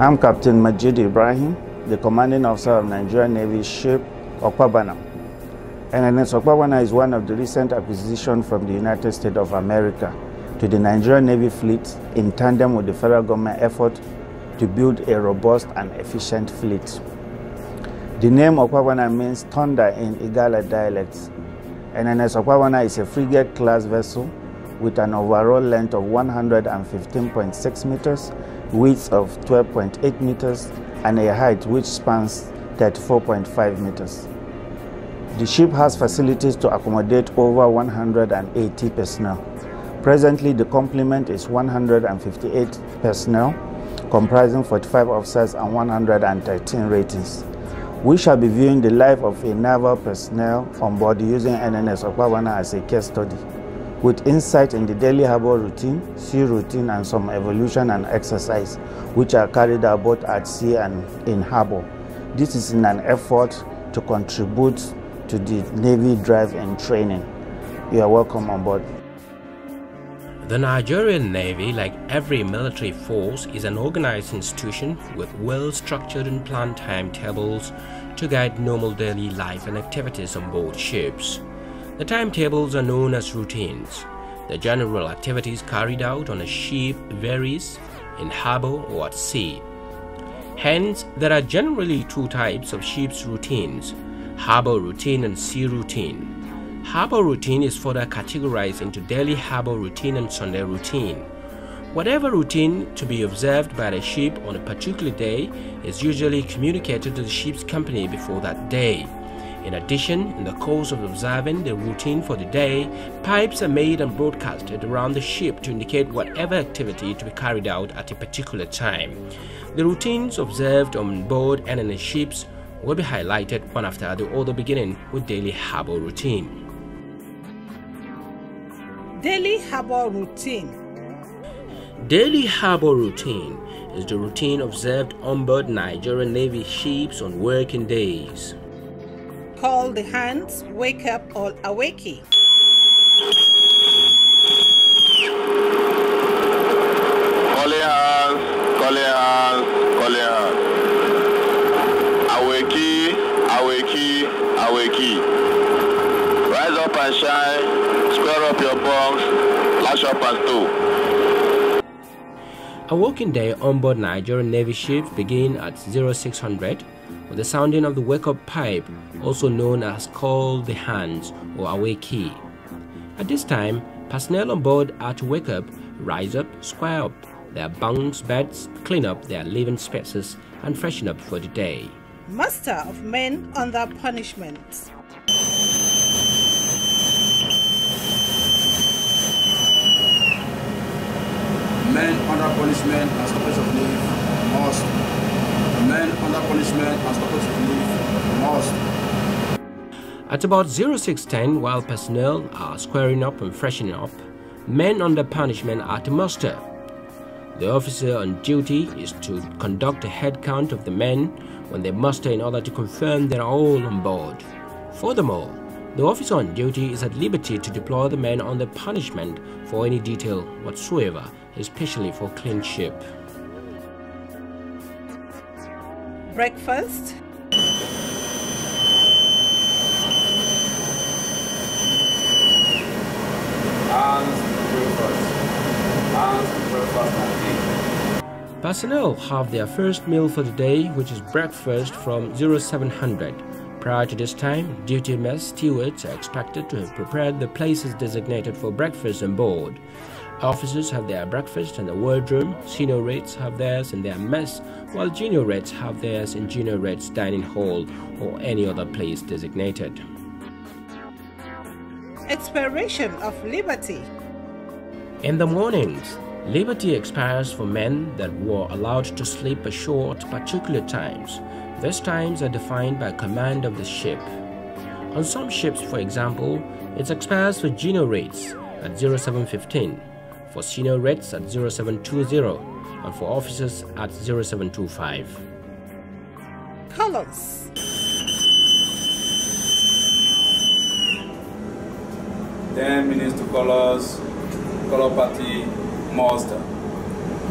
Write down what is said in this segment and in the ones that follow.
I'm Captain Majid Ibrahim, the commanding officer of Nigerian Navy ship OKPABANA. NNS OKPABANA is one of the recent acquisitions from the United States of America to the Nigerian Navy fleet in tandem with the federal government effort to build a robust and efficient fleet. The name OKPABANA means thunder in Igala dialects. NNS OKPABANA is a frigate-class vessel with an overall length of 115.6 meters, width of 12.8 meters, and a height which spans 34.5 meters. The ship has facilities to accommodate over 180 personnel. Presently, the complement is 158 personnel, comprising 45 officers and 113 ratings. We shall be viewing the life of a naval personnel on board using NNS OKPABANA as a case study, with insight in the daily harbor routine, sea routine, and some evolution and exercise which are carried out both at sea and in harbor. This is in an effort to contribute to the Navy drive and training. You are welcome on board. The Nigerian Navy, like every military force, is an organized institution with well-structured and planned timetables to guide normal daily life and activities on board ships. The timetables are known as routines. The general activities carried out on a ship varies in harbor or at sea. Hence, there are generally two types of ship's routines: harbor routine and sea routine. Harbor routine is further categorized into daily harbor routine and Sunday routine. Whatever routine to be observed by the ship on a particular day is usually communicated to the ship's company before that day. In addition, in the course of observing the routine for the day, pipes are made and broadcasted around the ship to indicate whatever activity to be carried out at a particular time. The routines observed on board NNS ships will be highlighted one after the other, beginning with daily harbor routine. Daily harbor routine. Daily harbor routine is the routine observed on board Nigerian Navy ships on working days. Call the hands, wake up or awakey. Calling hands, calling hands, calling hands. Awakey, awakey, awakey. Rise up and shine, square up your bunks, lash up and stow. A working day on board Nigerian Navy ships begin at 0600 with the sounding of the wake-up pipe, also known as call the hands or awakey. At this time, personnel on board are to wake up, rise up, square up their bunks, beds, clean up their living spaces, and freshen up for the day. Master of men under punishment. Men under punishment and stoppage of leave must. Men under punishment and stoppage of leave must. At about 0610, while personnel are squaring up and freshening up, men under punishment are to muster. The officer on duty is to conduct a head count of the men when they muster in order to confirm they are all on board. Furthermore, the officer on duty is at liberty to deploy the men under punishment for any detail whatsoever, especially for clean ship. Breakfast. Personnel have their first meal for the day, which is breakfast, from 0700. Prior to this time, duty mess stewards are expected to have prepared the places designated for breakfast on board. Officers have their breakfast in the wardroom, senior rates have theirs in their mess, while junior rates have theirs in junior rates dining hall or any other place designated. Expiration of liberty. In the mornings, liberty expires for men that were allowed to sleep ashore at particular times. These times are defined by command of the ship. On some ships, for example, it expires for junior rates at 0715. for senior rates at 0720 and for officers at 0725. Colors. Minutes to colors, color party, master.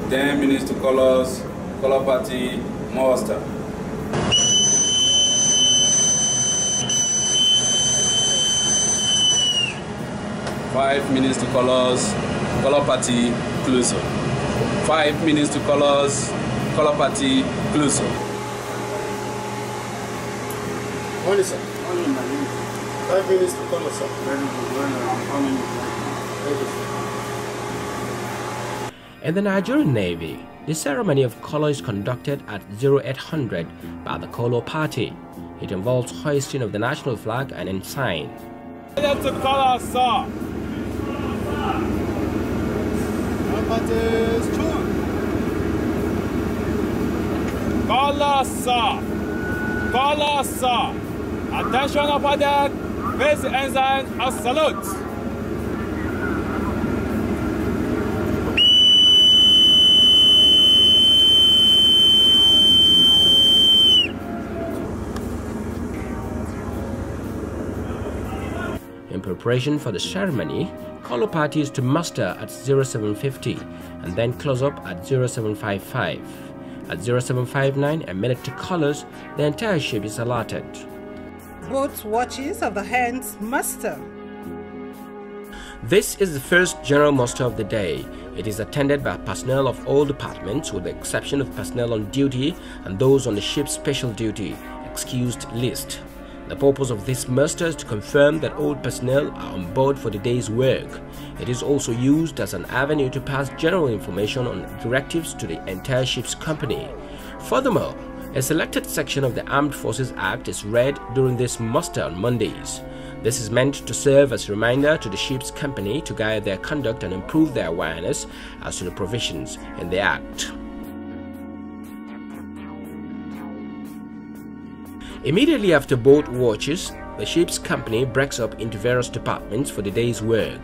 10 minutes to colors, color party, master. Five minutes to colors, color party, closer. 5 minutes to colors, color party, closer. Morning, sir. Morning, my name. 5 minutes to color, sir. Very good. I'm coming. In the Nigerian Navy, the ceremony of color is conducted at 0800 by the color party. It involves hoisting of the national flag and ensign. To color, sir. Color, sir. Color, sir. Attention upper deck. Face the ensign and salute. In preparation for the ceremony, color party is to muster at 0750 and then close up at 0755. At 0759, a minute to colors, the entire ship is allotted. Both watches of the hands muster. This is the first general muster of the day. It is attended by personnel of all departments with the exception of personnel on duty and those on the ship's special duty, excused list. The purpose of this muster is to confirm that all personnel are on board for the day's work. It is also used as an avenue to pass general information on directives to the entire ship's company. Furthermore, a selected section of the Armed Forces Act is read during this muster on Mondays. This is meant to serve as a reminder to the ship's company to guide their conduct and improve their awareness as to the provisions in the Act. Immediately after both watches, the ship's company breaks up into various departments for the day's work.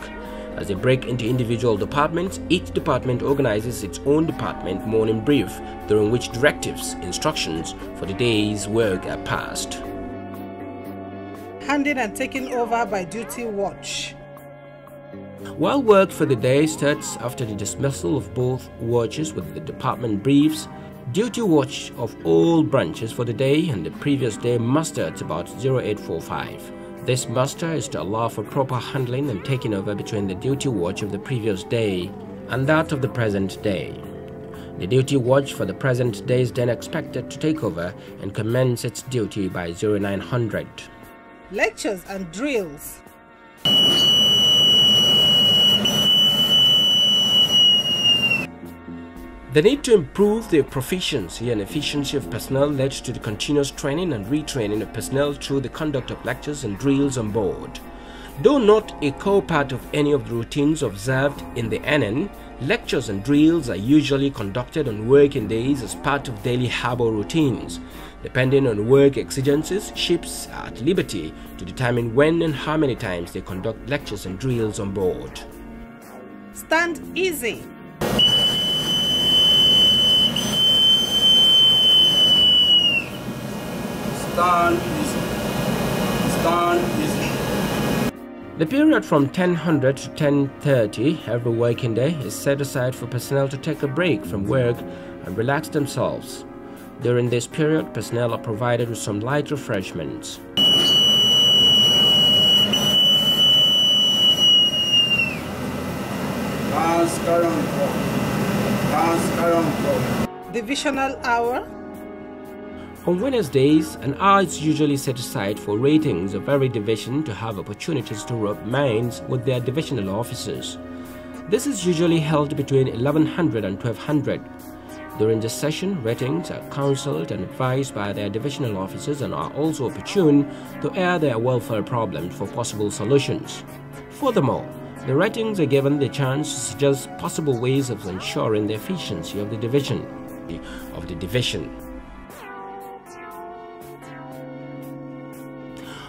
As they break into individual departments, each department organizes its own department morning brief, during which directives, instructions for the day's work are passed. Handed and taken over by duty watch. While work for the day starts after the dismissal of both watches with the department briefs, duty watch of all branches for the day and the previous day muster at about 0845. This muster is to allow for proper handling and taking over between the duty watch of the previous day and that of the present day. The duty watch for the present day is then expected to take over and commence its duty by 0900. Lectures and drills. The need to improve the proficiency and efficiency of personnel led to the continuous training and retraining of personnel through the conduct of lectures and drills on board. Though not a core part of any of the routines observed in the NN, lectures and drills are usually conducted on working days as part of daily harbour routines. Depending on work exigencies, ships are at liberty to determine when and how many times they conduct lectures and drills on board. Stand easy. Stand easy. Stand easy. The period from 10:00 to 10:30 every working day is set aside for personnel to take a break from work and relax themselves. During this period, personnel are provided with some light refreshments. Divisional hour. On Wednesdays, an hour is usually set aside for ratings of every division to have opportunities to rub minds with their divisional officers. This is usually held between 1100 and 1200. During this session, ratings are counseled and advised by their divisional officers and are also opportune to air their welfare problems for possible solutions. Furthermore, the ratings are given the chance to suggest possible ways of ensuring the efficiency of the division.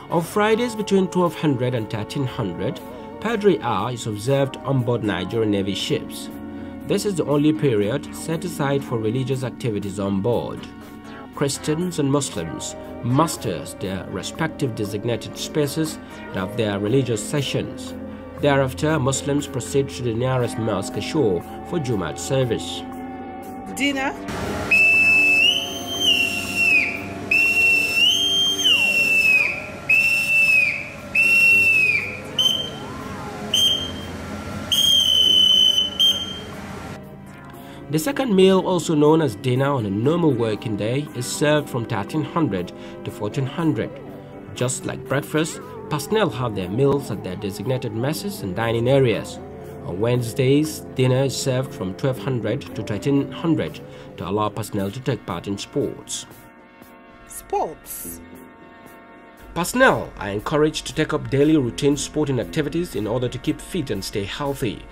On Fridays between 1200 and 1300, Padre hour is observed on board Nigerian Navy ships. This is the only period set aside for religious activities on board. Christians and Muslims muster their respective designated spaces and have their religious sessions. Thereafter, Muslims proceed to the nearest mosque ashore for Jumat service. Dinner. The second meal, also known as dinner on a normal working day, is served from 1300 to 1400. Just like breakfast, personnel have their meals at their designated messes and dining areas. On Wednesdays, dinner is served from 1200 to 1300 to allow personnel to take part in sports. Sports. Personnel are encouraged to take up daily routine sporting activities in order to keep fit and stay healthy.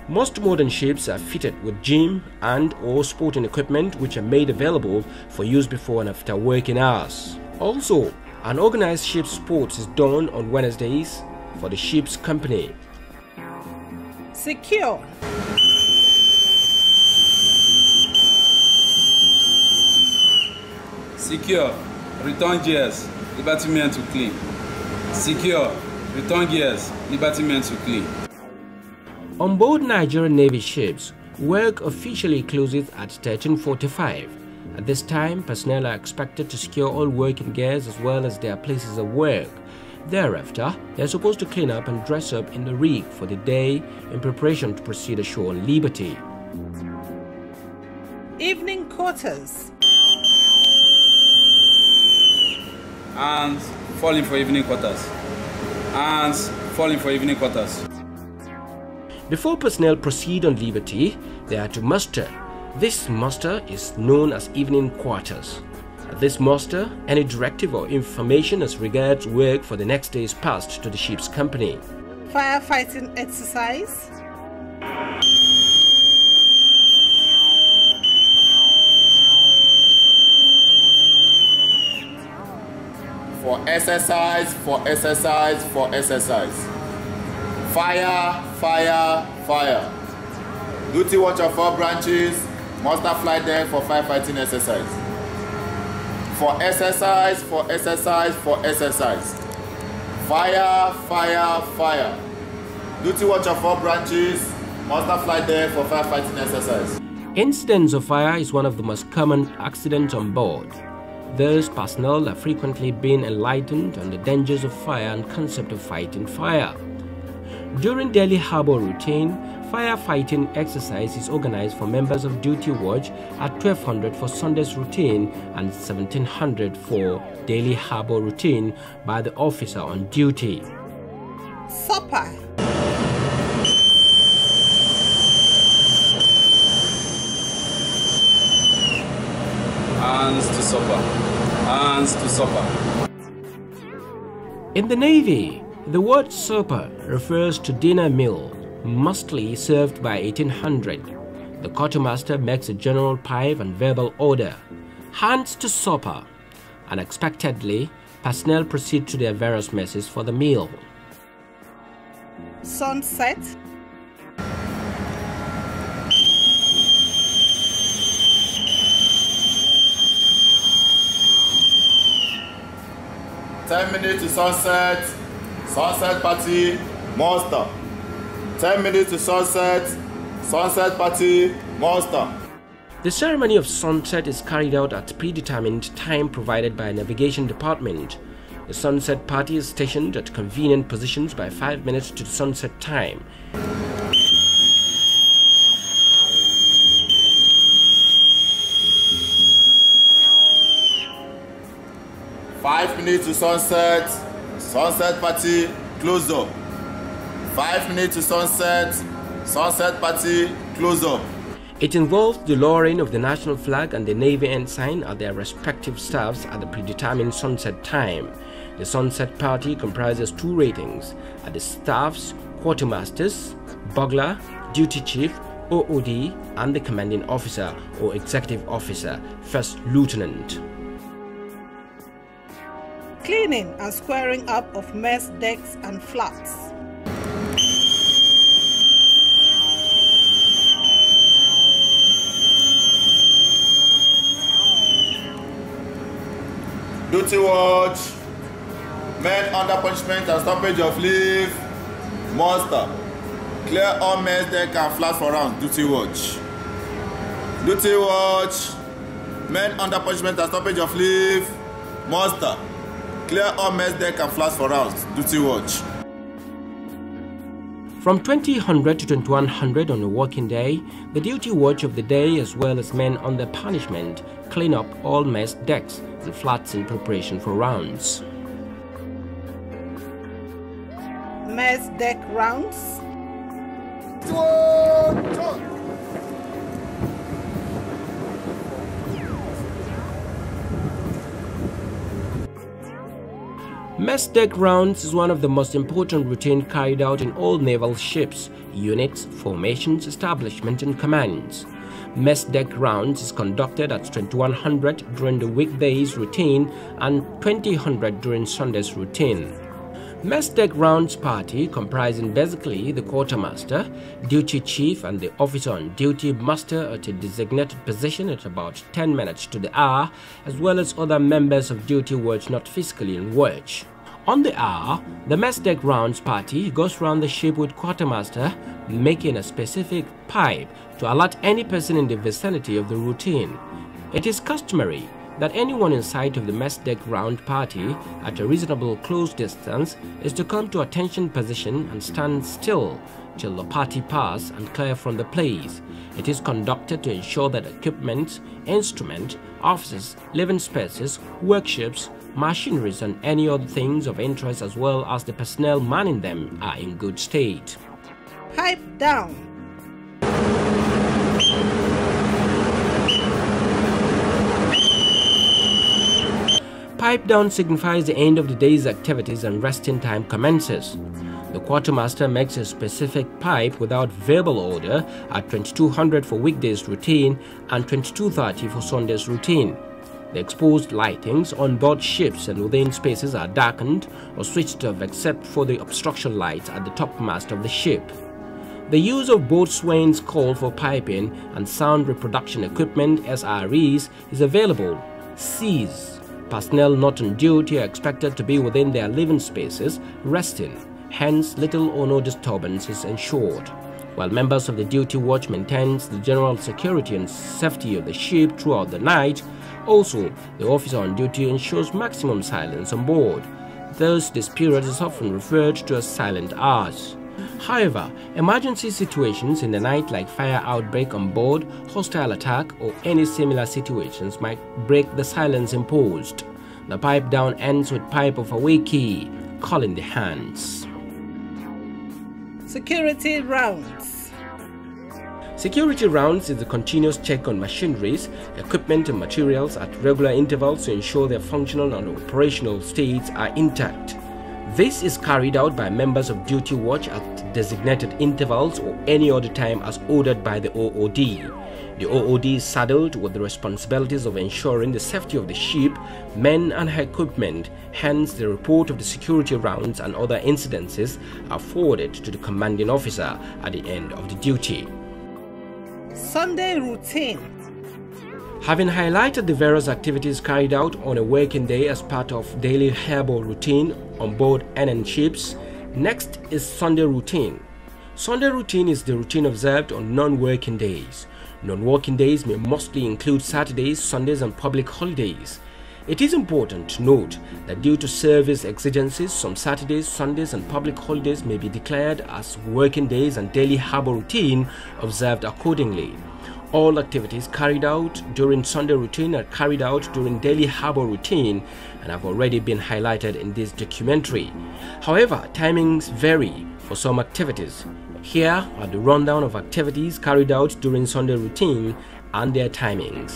Most modern ships are fitted with gym and/or sporting equipment which are made available for use before and after working hours. Also, an organized ship sports is done on Wednesdays for the ship's company. Secure. Secure. Return gears. Liberty men to clean. Secure. Return gears. Liberty men to clean. On board Nigerian Navy ships, work officially closes at 13:45. At this time, personnel are expected to secure all working gears as well as their places of work. Thereafter, they are supposed to clean up and dress up in the rig for the day in preparation to proceed ashore on liberty. Evening quarters. Hands falling for evening quarters. Hands falling for evening quarters. Before personnel proceed on liberty, they are to muster. This muster is known as evening quarters. At this muster, any directive or information as regards work for the next day is passed to the ship's company. Firefighting exercise. For exercise, for exercise, for exercise. Fire, fire, fire. Duty watch of all branches, muster fly there for firefighting exercise. For exercise, for exercise, for exercise. Fire, fire, fire. Duty watch of all branches, muster fly there for firefighting exercise. Incidents of fire is one of the most common accidents on board. Thus, personnel are frequently being enlightened on the dangers of fire and concept of fighting fire. During daily harbor routine, firefighting exercise is organized for members of duty watch at 1200 for Sunday's routine and 1700 for daily harbor routine by the officer on duty. Supper. Hands to supper. Hands to supper. In the Navy, the word supper refers to dinner meal, mostly served by 1800. The quartermaster makes a general pipe and verbal order, hands to supper. Unexpectedly, personnel proceed to their various messes for the meal. Sunset. Ten minutes to sunset. Sunset party, muster. 10 minutes to sunset. Sunset party, muster. The ceremony of sunset is carried out at predetermined time provided by a navigation department. The sunset party is stationed at convenient positions by 5 minutes to the sunset time. Five minutes to sunset. Sunset party, close up. 5 minutes to sunset. Sunset party, close up. It involves the lowering of the national flag and the Navy ensign at their respective staffs at the predetermined sunset time. The sunset party comprises 2 ratings at the staffs, quartermasters, bugler, duty chief, OOD, and the commanding officer or executive officer, first lieutenant. Cleaning and squaring up of mess decks and flats. Duty watch. Men under punishment and stoppage of leave. Muster. Clear all mess deck and flash for rounds. Duty watch. Duty watch. Men under punishment and stoppage of leave. Muster. Clear all mess deck and flash for rounds. Duty watch. From 2000 to 2100 on a working day, the duty watch of the day as well as men under punishment clean up all mess decks and flats in preparation for rounds. Mess deck rounds. Mess deck rounds is one of the most important routines carried out in all naval ships, units, formations, establishments and commands. Mess deck rounds is conducted at 2100 during the weekdays routine and 2000 during Sunday's routine. Mess deck rounds party comprising basically the quartermaster, duty chief and the officer on duty muster at a designated position at about 10 minutes to the hour, as well as other members of duty watch not physically in watch. On the hour, the mess deck rounds party goes round the ship with quartermaster making a specific pipe to alert any person in the vicinity of the routine. It is customary that anyone in sight of the mess deck round party at a reasonable close distance is to come to attention position and stand still till the party pass and clear from the place. It is conducted to ensure that equipment, instrument, offices, living spaces, workshops, machineries and any other things of interest as well as the personnel manning them are in good state. Pipe down. Pipe down signifies the end of the day's activities and resting time commences. The quartermaster makes a specific pipe without verbal order at 2200 for weekdays routine and 2230 for Sunday's routine. The exposed lightings on board ships and within spaces are darkened or switched off except for the obstruction lights at the topmast of the ship. The use of boatswain's call for piping and sound reproduction equipment (SREs) is available. Cease. Personnel not on duty are expected to be within their living spaces, resting. Hence, little or no disturbance is ensured. While members of the duty watch maintains the general security and safety of the ship throughout the night, also the officer on duty ensures maximum silence on board. Thus, this period is often referred to as silent hours. However, emergency situations in the night like fire outbreak on board, hostile attack or any similar situations might break the silence imposed. The pipe down ends with pipe of away key, calling the hands. Security rounds. Security rounds is a continuous check on machineries, equipment and materials at regular intervals to ensure their functional and operational states are intact. This is carried out by members of duty watch at designated intervals or any other time as ordered by the OOD. The OOD is saddled with the responsibilities of ensuring the safety of the ship, men and her equipment. Hence, the report of the security rounds and other incidences are forwarded to the commanding officer at the end of the duty. Sunday routine. Having highlighted the various activities carried out on a working day as part of daily herbal routine on board NNS ships, next is Sunday routine. Sunday routine is the routine observed on non-working days. Non-working days may mostly include Saturdays, Sundays and public holidays. It is important to note that due to service exigencies, some Saturdays, Sundays and public holidays may be declared as working days and daily herbal routine observed accordingly. All activities carried out during Sunday routine are carried out during daily herbal routine and have already been highlighted in this documentary. However, timings vary for some activities. Here are the rundown of activities carried out during Sunday routine and their timings.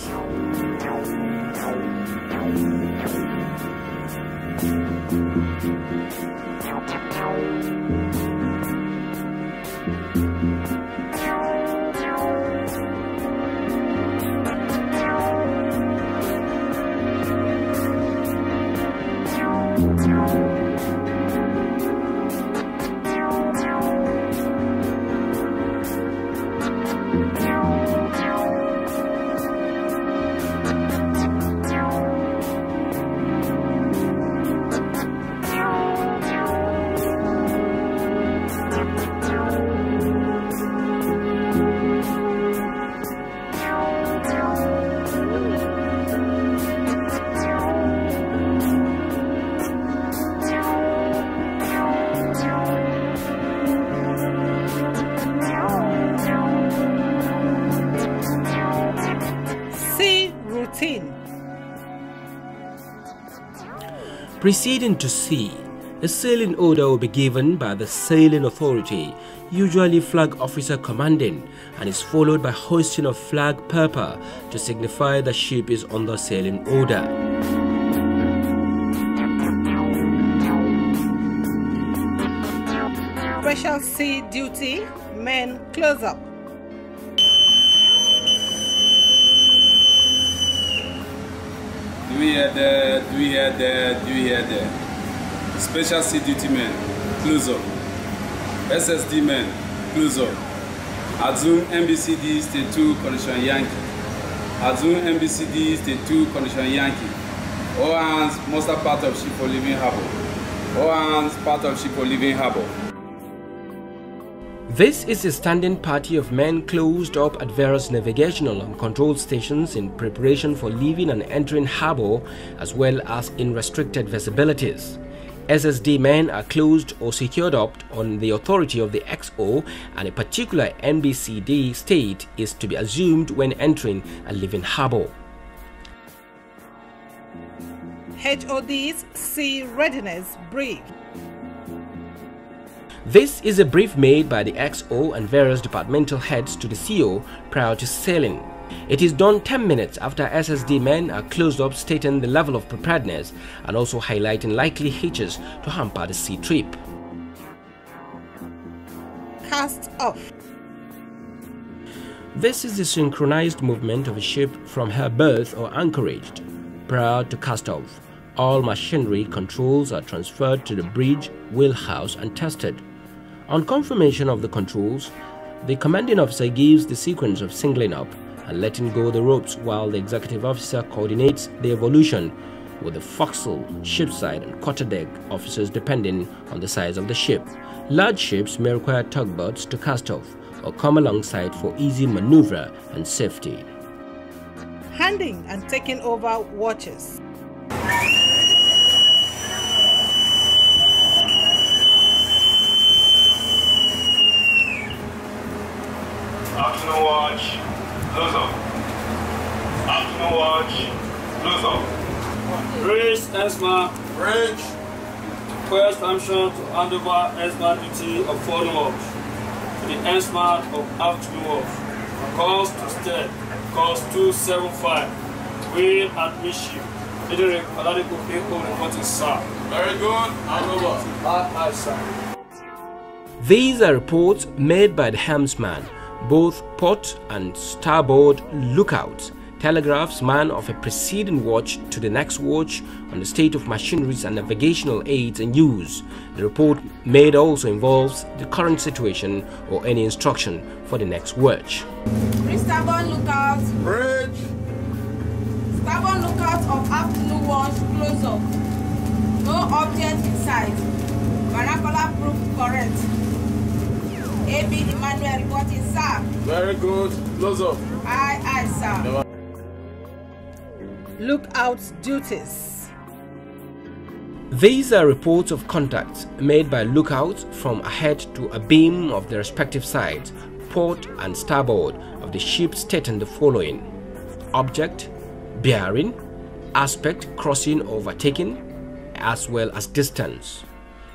Proceeding to sea, a sailing order will be given by the sailing authority, usually flag officer commanding, and is followed by hoisting of flag purple to signify the ship is under sailing order. Special sea duty, men close up. Do we hear there? Do we hear there? Do we hear there? Special sea duty men, close up. SSD men, close up. Azun MBCD State 2 Condition Yankee. Azun MBCD State 2 Condition Yankee. All hands muster part of ship for leaving harbor. All hands part of ship for leaving harbor. This is a standing party of men closed up at various navigational and control stations in preparation for leaving and entering harbour, as well as in restricted visibilities. SSD men are closed or secured up on the authority of the XO, and a particular NBCD state is to be assumed when entering and leaving harbour. HOD's Sea Readiness Brief. This is a brief made by the XO and various departmental heads to the CO prior to sailing. It is done 10 minutes after SSD men are closed up, stating the level of preparedness and also highlighting likely hitches to hamper the sea trip. Cast off. This is the synchronized movement of a ship from her berth or anchorage. Prior to cast off, all machinery controls are transferred to the bridge, wheelhouse and tested. On confirmation of the controls, the commanding officer gives the sequence of singling up and letting go the ropes, while the executive officer coordinates the evolution with the forecastle, shipside and quarterdeck officers depending on the size of the ship. Large ships may require tugboats to cast off or come alongside for easy maneuver and safety. Handing and taking over watches. Afternoon watch, close up. Afternoon watch, close up. Bridge, ESMA. Bridge. Request permission to hand over ESMA duty of forward watch to the ESMA of afternoon watch. Calls to stead, calls 275. Wheel and midship. Leader Aladipo Echo reporting, sir. Very good. Hand over. Aye, sir. These are reports made by the helmsman, both port and starboard lookouts, telegraphs man of a preceding watch to the next watch on the state of machineries and navigational aids in use. The report made also involves the current situation or any instruction for the next watch. Starboard lookout. Bridge. Starboard lookout of afternoon watch, close up. No object in sight. Vernacular proof correct. AB Emmanuel reporting, sir. Very good. Close up. Aye, sir. Lookout duties. These are reports of contacts made by lookouts from ahead to a beam of the respective sides, port and starboard of the ship, stating the following: object, bearing, aspect, crossing or overtaking, as well as distance.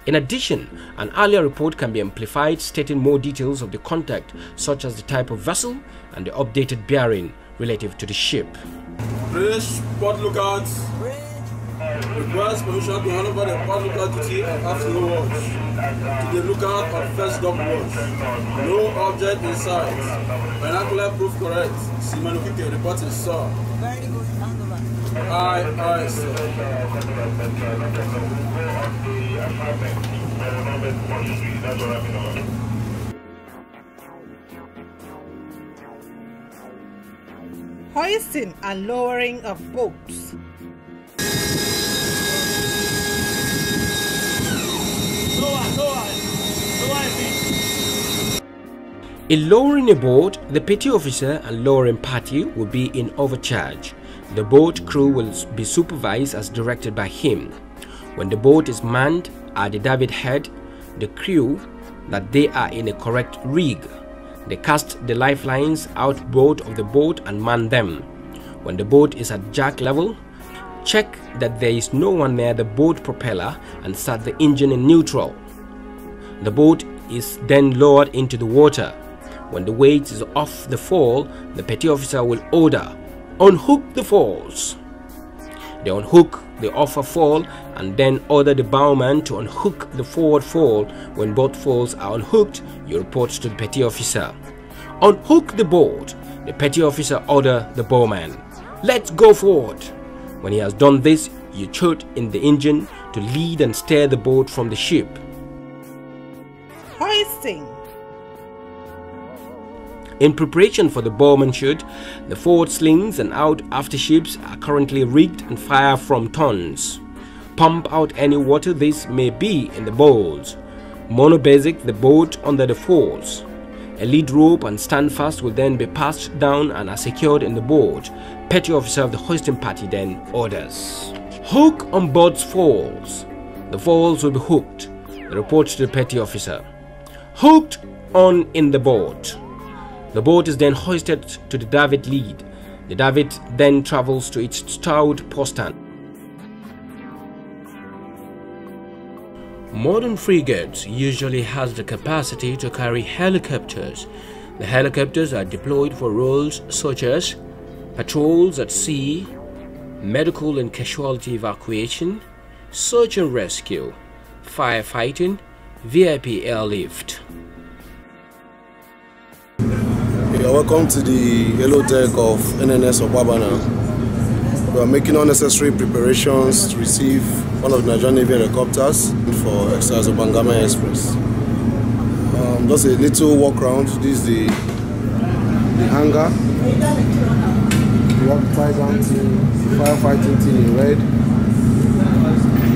In addition, an earlier report can be amplified, stating more details of the contact, such as the type of vessel and the updated bearing relative to the ship. Bridge, port lookout. Requires permission to hand over the port lookout duty of afternoon watch to the lookout of first dock watch. No object in sight. Vernacular proof correct. Simon Okike reporting, sir. Very good. Hand over. Aye, sir. Hoisting and lowering of boats. In lowering a boat, the petty officer and lowering party will be in overcharge. The boat crew will be supervised as directed by him. When the boat is manned at the davit head, the crew that they are in a correct rig. They cast the lifelines outboard of the boat and man them. When the boat is at jack level, Check that there is no one near the boat propeller and start the engine in neutral. The boat is then lowered into the water. When the weight is off the fall, the petty officer will order, "Unhook the falls." They unhook the offer fall and then order the bowman to unhook the forward fall. When both falls are unhooked, you report to the petty officer. "Unhook the boat." The petty officer order the bowman, "Let's go forward." When he has done this, you shoot in the engine to lead and steer the boat from the ship. Hoisting. In preparation for the bowman shoot, the forward slings and out after ships are currently rigged and fire from tons. Pump out any water this may be in the bowls. Monobasic the boat under the falls. A lead rope and standfast will then be passed down and are secured in the boat. Petty officer of the hoisting party then orders, "Hook on board's falls." The falls will be hooked. The report to the petty officer, "Hooked on in the boat." The boat is then hoisted to the davit lead. The davit then travels to its stowed postern. Modern frigates usually has the capacity to carry helicopters. The helicopters are deployed for roles such as patrols at sea, medical and casualty evacuation, search and rescue, firefighting, VIP airlift. Welcome to the hello deck of NNS OKPABANA. We are making unnecessary preparations to receive one of the Nigerian Navy helicopters for exercise of Bangama Express. Just a little walk around. This is the hangar. We have the Titan team, the firefighting team in red.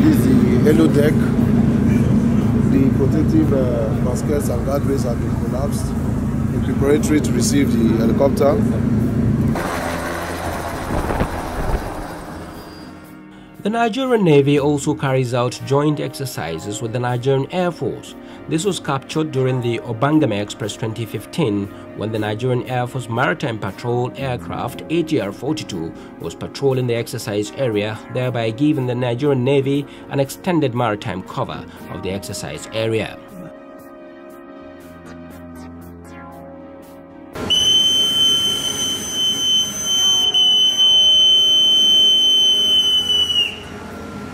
This is the hello deck. The protective baskets and guardrails have been collapsed in preparatory to receive the helicopter. The Nigerian Navy also carries out joint exercises with the Nigerian Air Force. This was captured during the Bangama Express 2015 when the Nigerian Air Force Maritime Patrol aircraft ATR-42 was patrolling the exercise area, thereby giving the Nigerian Navy an extended maritime cover of the exercise area.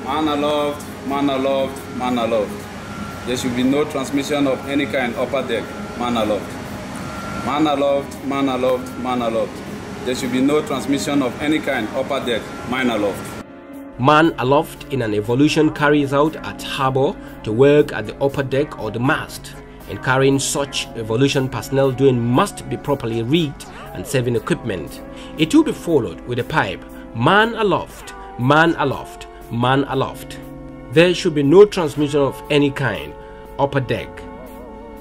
Man aloft, man aloft, man aloft. There should be no transmission of any kind upper deck, man aloft. Man aloft, man aloft, man aloft. There should be no transmission of any kind upper deck, man aloft. Man aloft in an evolution carries out at harbor to work at the upper deck or the mast. In carrying such evolution, personnel doing must be properly rigged and saving equipment. It will be followed with a pipe, man aloft, man aloft, man aloft. There should be no transmission of any kind, upper deck,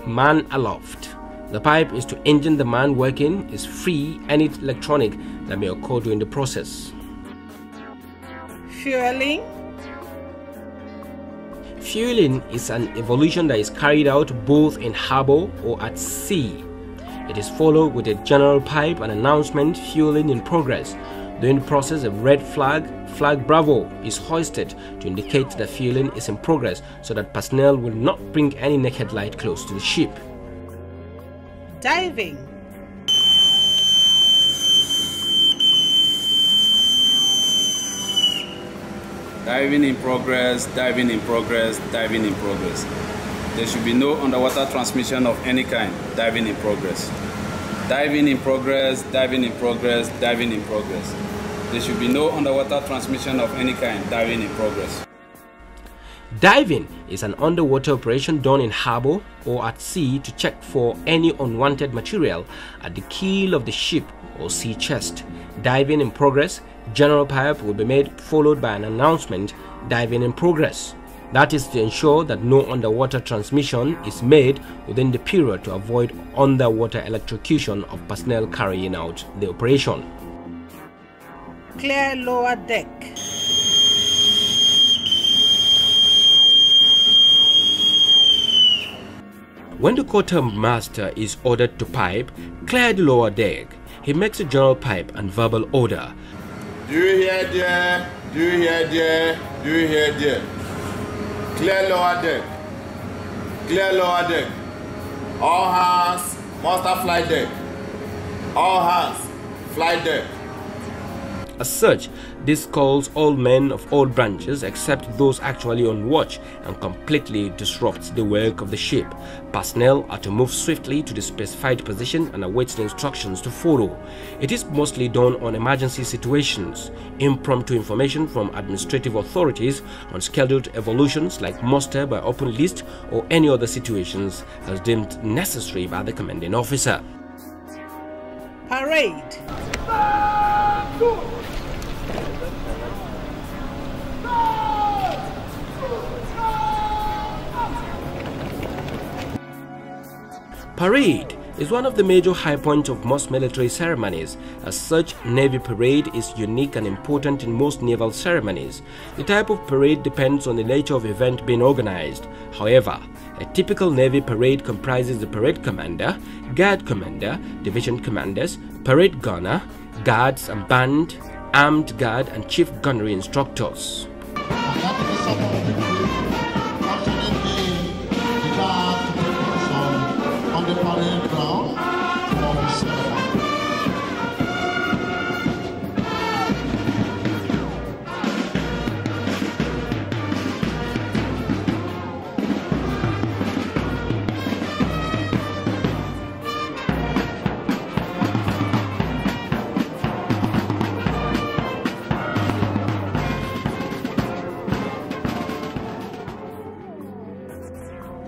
man aloft. The pipe is to engine the man working is free any electronic that may occur during the process. Fueling. Fueling is an evolution that is carried out both in harbor or at sea. It is followed with a general pipe and announcement, fueling in progress. During the process, a red flag Bravo is hoisted to indicate that fueling is in progress so that personnel will not bring any naked light close to the ship. Diving. Diving in progress, diving in progress, diving in progress. There should be no underwater transmission of any kind, diving in progress. Diving in progress, diving in progress, diving in progress. There should be no underwater transmission of any kind, diving in progress. Diving is an underwater operation done in harbor or at sea to check for any unwanted material at the keel of the ship or sea chest. Diving in progress, general pipe will be made followed by an announcement, diving in progress. That is to ensure that no underwater transmission is made within the period to avoid underwater electrocution of personnel carrying out the operation. Clear lower deck. When the quartermaster is ordered to pipe, clear the lower deck. He makes a general pipe and verbal order. Do you hear there? Do you hear there? Do you hear there? Clear lower deck. Clear lower deck. All hands, master flight deck. All hands, flight deck. As such, this calls all men of all branches except those actually on watch and completely disrupts the work of the ship. Personnel are to move swiftly to the specified position and await the instructions to follow. It is mostly done on emergency situations. Impromptu information from administrative authorities on scheduled evolutions like muster by open list or any other situations as deemed necessary by the commanding officer. Parade. Parade is one of the major high points of most military ceremonies. As such, Navy parade is unique and important in most naval ceremonies. The type of parade depends on the nature of the event being organized. However, a typical Navy parade comprises the parade commander, guard commander, division commanders, parade gunner, guards and band, armed guard and chief gunnery instructors. On the parade ground for ceremony.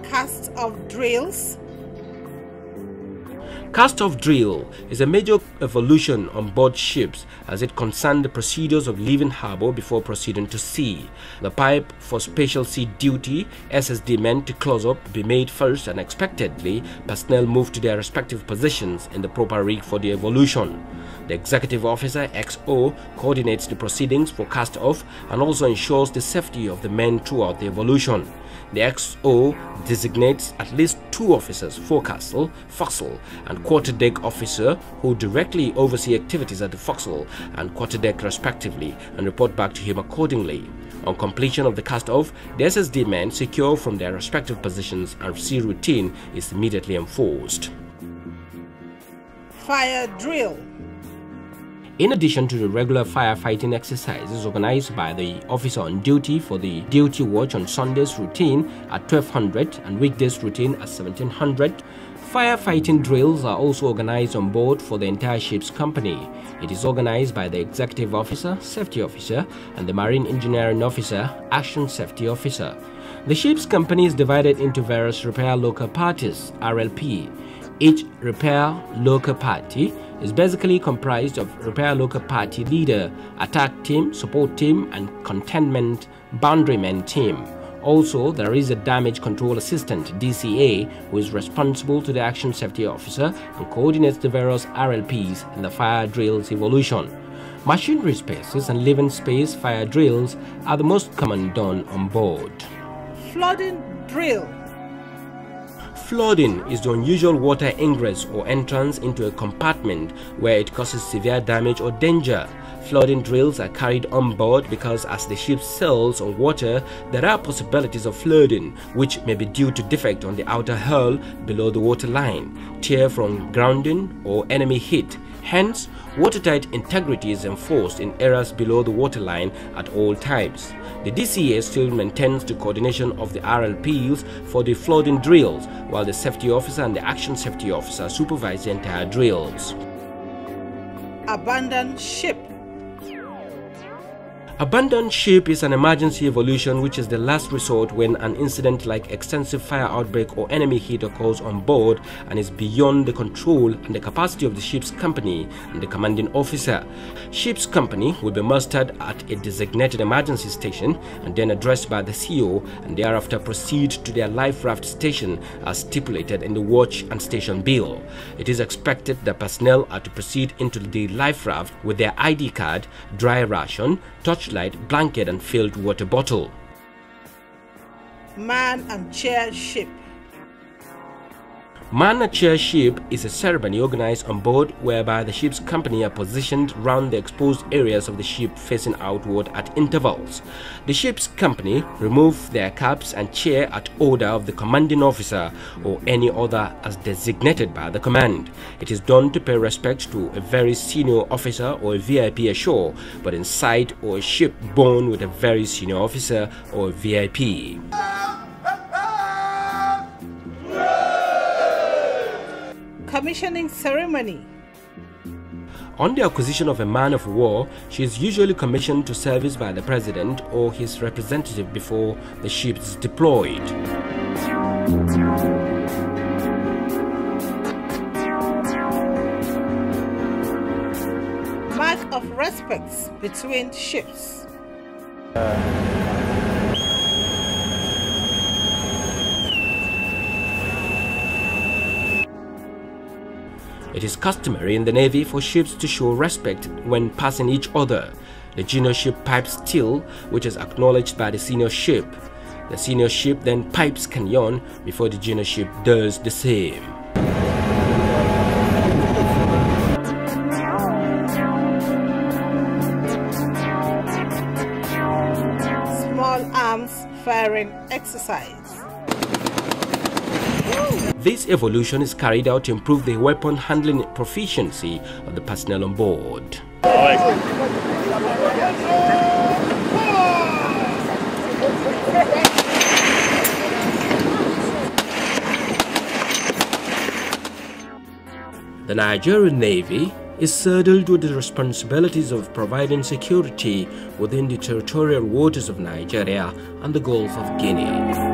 Cast of drills. Cast-off drill is a major evolution on board ships as it concerns the procedures of leaving harbor before proceeding to sea. The pipe for special sea duty SSD men to close up be made first, and expectedly personnel move to their respective positions in the proper rig for the evolution. The executive officer XO coordinates the proceedings for cast-off and also ensures the safety of the men throughout the evolution. The XO designates at least 2 officers, forecastle, forecastle, and quarterdeck officer who directly oversee activities at the forecastle and quarterdeck respectively and report back to him accordingly. On completion of the cast-off, the SSD men secure from their respective positions and sea routine is immediately enforced. Fire drill. In addition to the regular firefighting exercises organized by the officer on duty for the duty watch on Sundays routine at 1200 and weekdays routine at 1700, firefighting drills are also organized on board for the entire ship's company. It is organized by the executive officer, safety officer, and the marine engineering officer, action safety officer. The ship's company is divided into various repair local parties, RLP. Each repair local party is basically comprised of repair local party leader, attack team, support team, and containment boundaryman team. Also, there is a damage control assistant, DCA, who is responsible to the action safety officer and coordinates the various RLPs in the fire drills evolution. Machinery spaces and living space fire drills are the most common done on board. Flooding drill. Flooding is the unusual water ingress or entrance into a compartment where it causes severe damage or danger. Flooding drills are carried on board because as the ship sails on water, there are possibilities of flooding, which may be due to defect on the outer hull below the waterline, tear from grounding, or enemy hit. Hence, watertight integrity is enforced in areas below the waterline at all times. The DCA still maintains the coordination of the RLPs for the flooding drills, while the safety officer and the action safety officer supervise the entire drills. Abandoned ship. Abandoned ship is an emergency evolution which is the last resort when an incident like extensive fire outbreak or enemy hit occurs on board and is beyond the control and the capacity of the ship's company and the commanding officer. Ship's company will be mustered at a designated emergency station and then addressed by the CO and thereafter proceed to their life raft station as stipulated in the watch and station bill. It is expected that personnel are to proceed into the life raft with their ID card, dry ration, torchlight, blanket and filled water bottle. Man and chair ship. Man at Chair Ship is a ceremony organized on board whereby the ship's company are positioned round the exposed areas of the ship facing outward at intervals. The ship's company remove their caps and chair at order of the commanding officer or any other as designated by the command. It is done to pay respect to a very senior officer or a VIP ashore, but inside or a ship borne with a very senior officer or a VIP. Commissioning ceremony. On the acquisition of a man of war, she is usually commissioned to service by the president or his representative before the ship is deployed. Mark of respect between ships. It is customary in the Navy for ships to show respect when passing each other. The junior ship pipes till, which is acknowledged by the senior ship. The senior ship then pipes canyon before the junior ship does the same. Small arms firing exercise. This evolution is carried out to improve the weapon handling proficiency of the personnel on board. The Nigerian Navy is saddled with the responsibilities of providing security within the territorial waters of Nigeria and the Gulf of Guinea.